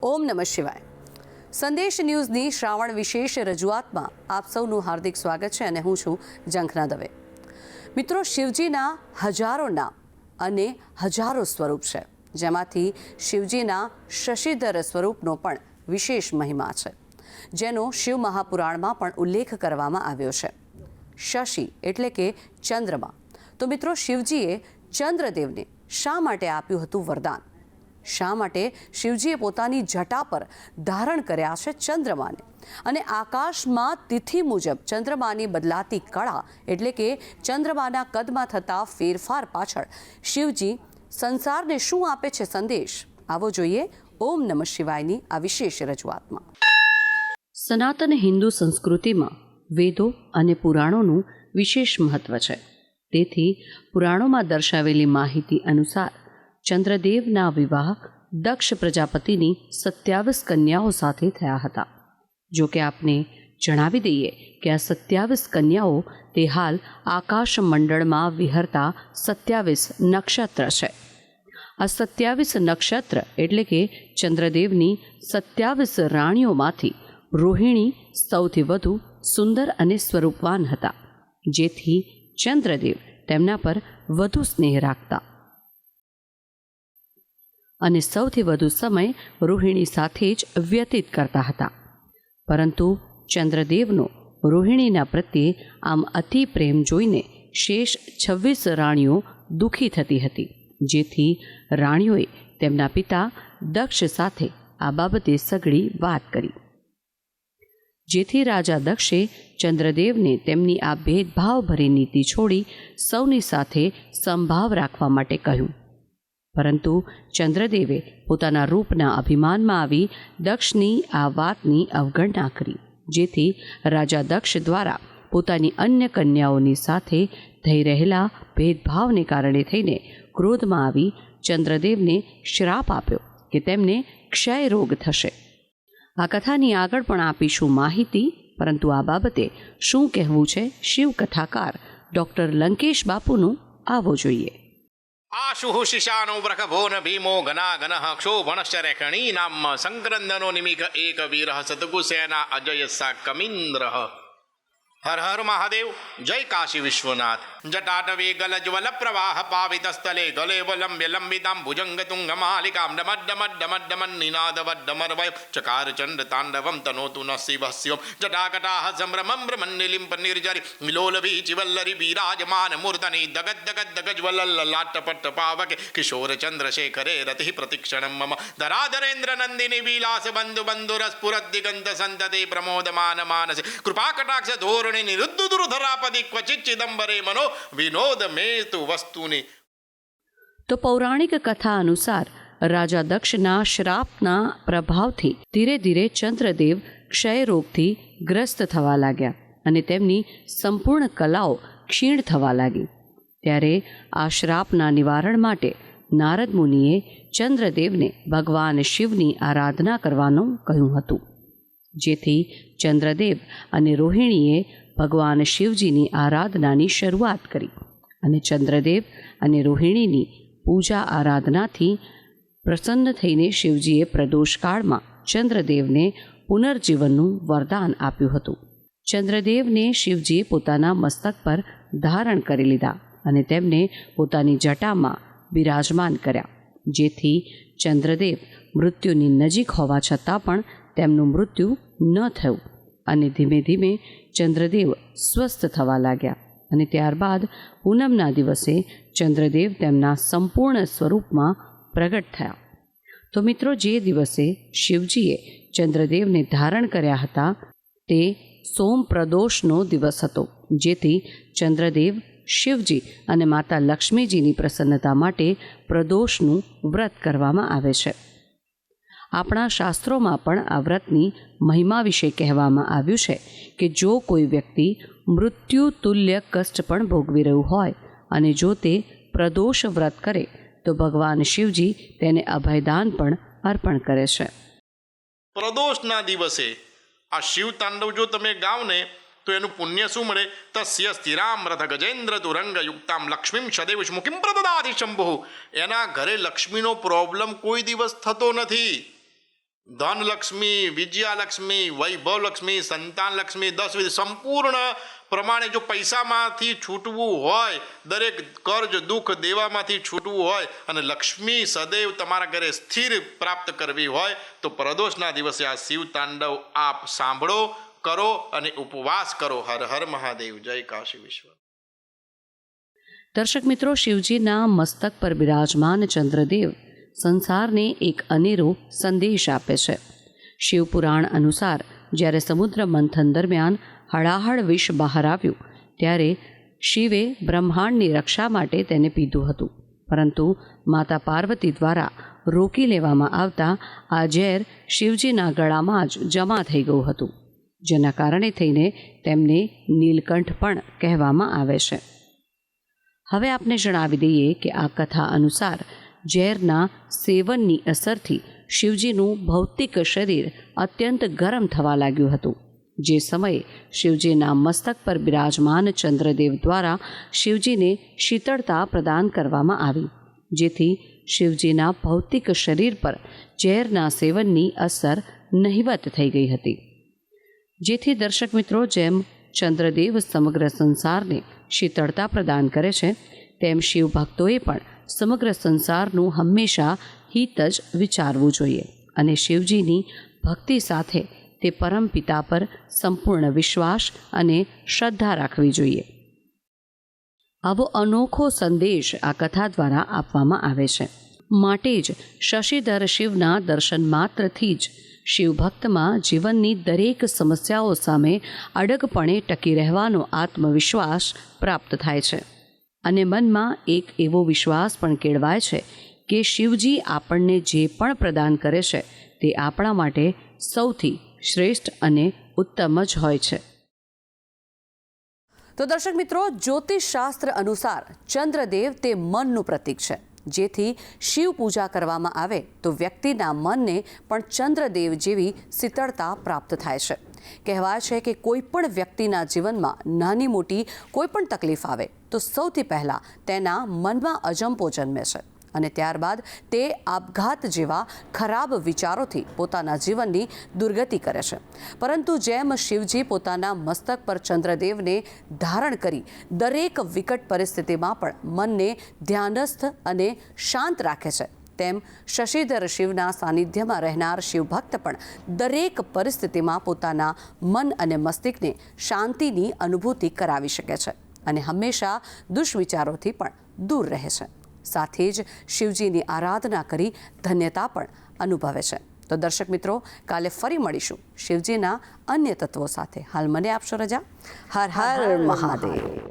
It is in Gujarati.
ઓમ નમઃ શિવાય. સંદેશ ન્યૂઝની શ્રાવણ વિશેષ રજૂઆતમાં આપ સૌનું હાર્દિક સ્વાગત છે અને હું છું ઝંખના દવે. મિત્રો, શિવજીના હજારો નામ અને હજારો સ્વરૂપ છે, જેમાંથી શિવજીના શશિધર સ્વરૂપનો પણ વિશેષ મહિમા છે, જેનો શિવ મહાપુરાણમાં પણ ઉલ્લેખ કરવામાં આવ્યો છે. શશિ એટલે કે ચંદ્રમા. તો મિત્રો, શિવજીએ ચંદ્રદેવને શા માટે આપ્યું હતું વરદાન? શા માટે શિવજીએ પોતાની જટા પર ધારણ કર્યા છે ચંદ્રમાને? અને આકાશમાં તિથિ મુજબ ચંદ્રમાની બદલાતી કળા એટલે કે ચંદ્રમાના કદમાં થતા ફેરફાર પાછળ શિવજી સંસારને શું આપે છે સંદેશ? આવો જોઈએ ઓમ નમઃ શિવાયની આ વિશેષ રજૂઆતમાં. સનાતન હિન્દુ સંસ્કૃતિમાં વેદો અને પુરાણોનું વિશેષ મહત્વ છે. તેથી પુરાણોમાં દર્શાવેલી માહિતી અનુસાર ચંદ્રદેવના વિવાહ દક્ષ પ્રજાપતિની 27 કન્યાઓ સાથે થયા હતા. જો કે આપને જણાવી દઈએ કે આ 27 કન્યાઓ તે હાલ આકાશ મંડળમાં વિહરતા 27 નક્ષત્ર છે. આ 27 નક્ષત્ર એટલે કે ચંદ્રદેવની 27 રાણીઓમાંથી રોહિણી સૌથી વધુ સુંદર અને સ્વરૂપવાન હતા, જેથી ચંદ્રદેવ તેમના પર વધુ સ્નેહ રાખતા અને સૌથી વધુ સમય રોહિણી સાથે જ વ્યતીત કરતા હતા. પરંતુ ચંદ્રદેવનો રોહિણીના પ્રત્યે આમ અતિ પ્રેમ જોઈને શેષ 26 રાણીઓ દુઃખી થતી હતી, જેથી રાણીઓએ તેમના પિતા દક્ષ સાથે આ બાબતે સઘળી વાત કરી, જેથી રાજા દક્ષે ચંદ્રદેવને તેમની આ ભેદભાવભરી નીતિ છોડી સૌની સાથે સમભાવ રાખવા માટે કહ્યું. પરંતુ ચંદ્રદેવે પોતાના રૂપના અભિમાનમાં આવી દક્ષની આ વાતની અવગણના કરી, જેથી રાજા દક્ષ દ્વારા પોતાની અન્ય કન્યાઓની સાથે થઈ રહેલા ભેદભાવને કારણે થઈને ક્રોધમાં આવી ચંદ્રદેવને શ્રાપ આપ્યો કે તેમને ક્ષય રોગ થશે. આ કથાની આગળ પણ આપીશું માહિતી, પરંતુ આ બાબતે શું કહેવું છે શિવ કથાકાર ડૉક્ટર લંકેશ બાપુનું? આવો જોઈએ. આશુઃ શિશાનો વ્રખભોન ભીમો ઘના ઘનઃ ક્ષોભણશ્ચ રેખણી નામ સંક્રંદનો નિમિક એક વીરઃ સતકુસેના અજય સા કમિન્દ્રઃ. હર હર મહાદેવ. જય કાશી વિશ્વનાથ. જટાટવે ગલજ્વલ પ્રવાહ પાવિત સ્થલે ગલે વલંબ્ય લંબિતામ ભુજંગ તુંગ માલિકામ ડમડ નિનાદવડ્ડમર્વય ચકાર ચંડ તાંડવમ તનોતુ ન શિવ શિવમ જટાકટાહ સંભ્રમમ બ્રહ્મનિલિંપ નિર્જરી વિલોલવી ચિવલ્લરી વિરાજમાન મૂર્ધની દગદ દગદ દગજ્વલ લાટપટ પાવકે કિશોર ચંદ્રશેખરે રતિ પ્રતિક્ષણમ મમ ધરાધરેન્દ્ર નંદિની વિલાસ બંધુ બંધુરસ પુરત દિગંત સંતતે પ્રમોદમાન માનસે કૃપા કટાક્ષ ધોર નિરુદ્ધુરધરાપદી ક્વચિત ચિદંબરે મનો વિનોદ મેતુ વસ્તુની. તો પૌરાણિક કથા અનુસાર રાજા દક્ષના શ્રાપના પ્રભાવથી ધીરે ધીરે ચંદ્રદેવ ક્ષયરોગથી ગ્રસ્ત થવા લાગ્યા અને તેમની સંપૂર્ણ કલાઓ ક્ષીણ થવા લાગી. ત્યારે આ શ્રાપના નિવારણ માટે નારદ મુનિએ ચંદ્રદેવને ભગવાન શિવની આરાધના કરવાનું કહ્યું હતું, જેથી ચંદ્રદેવ અને રોહિણીએ ભગવાન શિવજીની આરાધનાની શરૂઆત કરી અને ચંદ્રદેવ અને રોહિણીની પૂજા આરાધનાથી પ્રસન્ન થઈને શિવજીએ પ્રદોષકાળમાં ચંદ્રદેવને પુનર્જીવનનું વરદાન આપ્યું હતું. ચંદ્રદેવને શિવજીએ પોતાના મસ્તક પર ધારણ કરી લીધા અને તેમને પોતાની જટામાં બિરાજમાન કર્યા, જેથી ચંદ્રદેવ મૃત્યુની નજીક હોવા છતાં પણ તેમનું મૃત્યુ ન થયું અને ધીમે ધીમે ચંદ્રદેવ સ્વસ્થ થવા લાગ્યા. અને ત્યારબાદ પૂનમના દિવસે ચંદ્રદેવ તેમના સંપૂર્ણ સ્વરૂપમાં પ્રગટ થયા. તો મિત્રો, જે દિવસે શિવજીએ ચંદ્રદેવને ધારણ કર્યા હતા તે સોમ પ્રદોષનો દિવસ હતો, જેથી ચંદ્રદેવ, શિવજી અને માતા લક્ષ્મીજીની પ્રસન્નતા માટે પ્રદોષનું વ્રત કરવામાં આવે છે. આપણા શાસ્ત્રોમાં પણ આ વ્રતની મહિમા વિશે કહેવામાં આવ્યું છે કે જો કોઈ વ્યક્તિ મૃત્યુ તુલ્ય કષ્ટ પણ ભોગવી રહ્યું હોય અને જો તે પ્રદોષ વ્રત કરે તો ભગવાન શિવજી તેને અભયદાન પણ અર્પણ કરે છે. પ્રદોષના દિવસે આ શિવ તાંડવ જો તમે ગાવ ને તો એનું પુણ્ય શું મળે? તસ્ય સ્થિરામ રથ ગજેન્દ્ર તુરંગ યુક્તામ લક્ષ્મીમ સદૈવ મુખીમ પ્રદદાતિ શંભુ. એના ઘરે લક્ષ્મીનો પ્રોબ્લેમ કોઈ દિવસ થતો નથી. ધનલક્ષ્મી, વિજયાલક્ષ્મી, વૈભવલક્ષ્મી, સંતાનલક્ષ્મી, 10 વિધ સંપૂર્ણ પ્રમાણે જો પૈસામાંથી છૂટવું હોય, દરેક કર્જ દુઃખ દેવામાંથી છૂટવું હોય અને લક્ષ્મી સદૈવ તમારા ઘરે સ્થિર પ્રાપ્ત કરવી હોય તો પ્રદોષના દિવસે આ શિવ તાંડવ આપ સાંભળો, કરો અને ઉપવાસ કરો. હર હર મહાદેવ. જય કાશી વિશ્વ. દર્શક મિત્રો, શિવજીના મસ્તક પર બિરાજમાન ચંદ્રદેવ સંસારને એક અનેરો સંદેશ આપે છે. શિવપુરાણ અનુસાર જ્યારે સમુદ્ર મંથન દરમિયાન હળાહળ વિષ બહાર આવ્યું ત્યારે શિવે બ્રહ્માંડની રક્ષા માટે તેને પીધું હતું, પરંતુ માતા પાર્વતી દ્વારા રોકી લેવામાં આવતા આ ઝેર શિવજીના ગળામાં જ જમા થઈ ગયું હતું, જેના કારણે થઈને તેમને નીલકંઠ પણ કહેવામાં આવે છે. હવે આપને જણાવી દઈએ કે આ કથા અનુસાર ઝેરના સેવનની અસરથી શિવજીનું ભૌતિક શરીર અત્યંત ગરમ થવા લાગ્યું હતું. જે સમયે શિવજીના મસ્તક પર બિરાજમાન ચંદ્રદેવ દ્વારા શિવજીને શીતળતા પ્રદાન કરવામાં આવી, જેથી શિવજીના ભૌતિક શરીર પર ઝેરના સેવનની અસર નહિવત થઈ ગઈ હતી. જેથી દર્શક મિત્રો, જેમ ચંદ્રદેવ સમગ્ર સંસારને શીતળતા પ્રદાન કરે છે, તેમ શિવ ભક્તોએ પણ સમગ્ર સંસારનું હંમેશા હિત જ વિચારવું જોઈએ અને શિવજીની ભક્તિ સાથે તે પરમપિતા પર સંપૂર્ણ વિશ્વાસ અને શ્રદ્ધા રાખવી જોઈએ. આવો અનોખો સંદેશ આ કથા દ્વારા આપવામાં આવે છે. માટે જ શશિધર શિવના દર્શન માત્રથી જ શિવભક્તમાં જીવનની દરેક સમસ્યાઓ સામે અડગપણે ટકી રહેવાનો આત્મવિશ્વાસ પ્રાપ્ત થાય છે અને મનમાં એક એવો વિશ્વાસ પણ કેળવાય છે કે શિવજી આપણને જે પણ પ્રદાન કરે છે તે આપણા માટે સૌથી શ્રેષ્ઠ અને ઉત્તમ જ હોય છે. તો દર્શક મિત્રો, જ્યોતિષશાસ્ત્ર અનુસાર ચંદ્રદેવ તે મનનું પ્રતીક છે, જેથી શિવ પૂજા કરવામાં આવે તો વ્યક્તિના મનને પણ ચંદ્રદેવ જેવી શીતળતા પ્રાપ્ત થાય છે. કહેવાય છે કે કોઈ પણ વ્યક્તિના જીવનમાં નાની મોટી કોઈ પણ તકલીફ આવે તો સૌથી પહેલાં તેના મનમાં અજંપો જન્મે છે અને ત્યારબાદ તે આપઘાત જેવા ખરાબ વિચારોથી પોતાના જીવનની દુર્ગતિ કરે છે. પરંતુ જેમ શિવજી પોતાના મસ્તક પર ચંદ્રદેવને ધારણ કરી દરેક વિકટ પરિસ્થિતિમાં પણ મનને ધ્યાનસ્થ અને શાંત રાખે છે, તેમ શશિધર શિવના સાનિધ્યમાં રહેનાર શિવભક્ત પણ દરેક પરિસ્થિતિમાં પોતાના મન અને મસ્તિષ્કને શાંતિની અનુભૂતિ કરાવી શકે છે અને હંમેશા દુષ્વિચારોથી પણ દૂર રહે છે. સાથે જ શિવજીની આરાધના કરી ધન્યતા પણ અનુભવે છે. તો દર્શક મિત્રો, કાલે ફરી મળીશું શિવજીના અન્ય તત્વો સાથે. હાલ મને આપશો રજા. હર હર મહાદેવ.